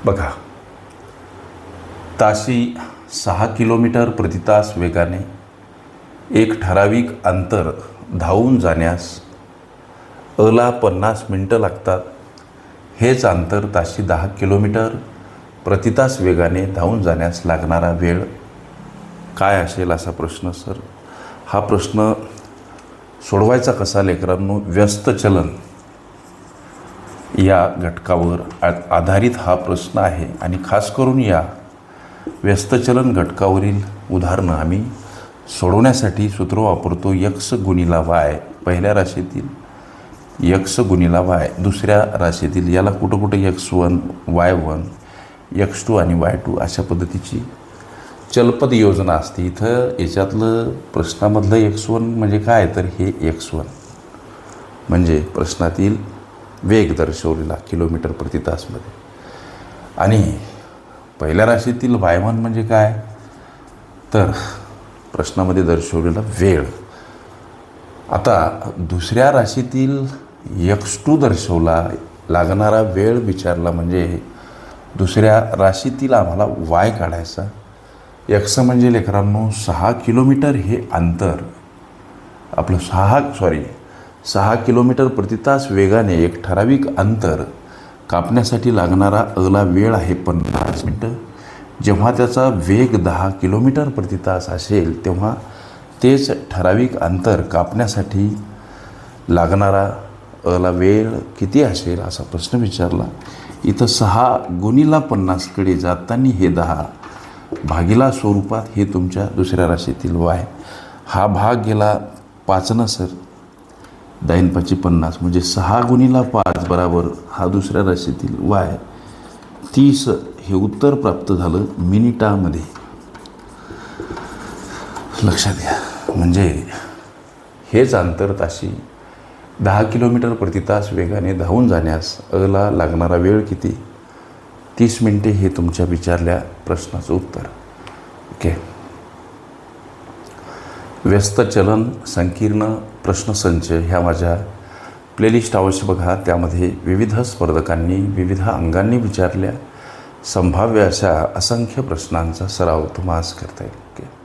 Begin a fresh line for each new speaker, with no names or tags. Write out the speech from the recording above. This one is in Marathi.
बघा, ताशी 6 किलोमीटर प्रति तास वेगाने एक ठराविक अंतर धावून जाण्यास अला 50 मिनटं लागतात. हेच अंतर ताशी 10 किलोमीटर प्रति तास वेगाने धावून जाण्यास लागणारा वेळ काय असेल असा प्रश्न. सर, हा प्रश्न सोडवायचा कसा लेकरांनो? व्यस्त चलन या घटकावर आधारित हा प्रश्न आहे आणि खास करून या व्यस्तचलन घटकावरील उदाहरणं आम्ही सोडवण्यासाठी सूत्र वापरतो. यक्स गुणिला वाय, पहिल्या राशीतील यक्स गुणिला वाय, दुसऱ्या राशीतील, याला कुठं कुठं x1 y1 x2 आणि y2 अशा पद्धतीची चलपद योजना असते. इथं याच्यातलं प्रश्नामधलं x1 म्हणजे काय, तर हे x1 म्हणजे प्रश्नातील वेग दर्शवलेला किलोमीटर प्रति तासमध्ये, आणि पहिल्या राशीतील y1 म्हणजे काय, तर प्रश्नामध्ये दर्शवलेला वेळ. आता दुसऱ्या राशीतील x2 दर्शवला लागणारा वेळ विचारला म्हणजे दुसऱ्या राशीतील आम्हाला y काढायचा. x म्हणजे लेकरांनो 6 किलोमीटर हे अंतर आपलं 6 किलोमीटर प्रति तास वेगाने एक ठराविक अंतर कापण्यासाठी लागणारा अला वेळ आहे 50 मिनटं. जेव्हा त्याचा वेग 10 किलोमीटर प्रति तास असेल तेव्हा तेच ठराविक अंतर कापण्यासाठी लागणारा अला वेळ किती असेल असा प्रश्न विचारला. इथं 6 गुणिला 50कडे जाताना हे 10 भागिला स्वरूपात हे तुमच्या दुसऱ्या राशीतील वाय, हा भाग गेला 5 ना सर, 10 50 म्हणजे 6 गुणिला 5 बराबर हा दुसऱ्या राशीतील वाय 30. हे उत्तर प्राप्त झालं मिनिटामध्ये. लक्षात घ्या, म्हणजे हेच अंतर ताशी 10 किलोमीटर प्रति तास वेगाने धावून जाण्यास अला लागणारा वेळ किती, 30 मिनिटे. हे तुमच्या विचारल्या प्रश्नाचं उत्तर. ओके. व्यस्त चलन संकीर्ण प्रश्नसंच ह्या माझ्या प्लेलिस्ट अवश्य बघा. त्यामध्ये विविध स्पर्धकांनी विविध अंगांनी विचारल्या संभाव्य अशा असंख्य प्रश्नांचा सराव तुम्हाला करता येईल. ओके.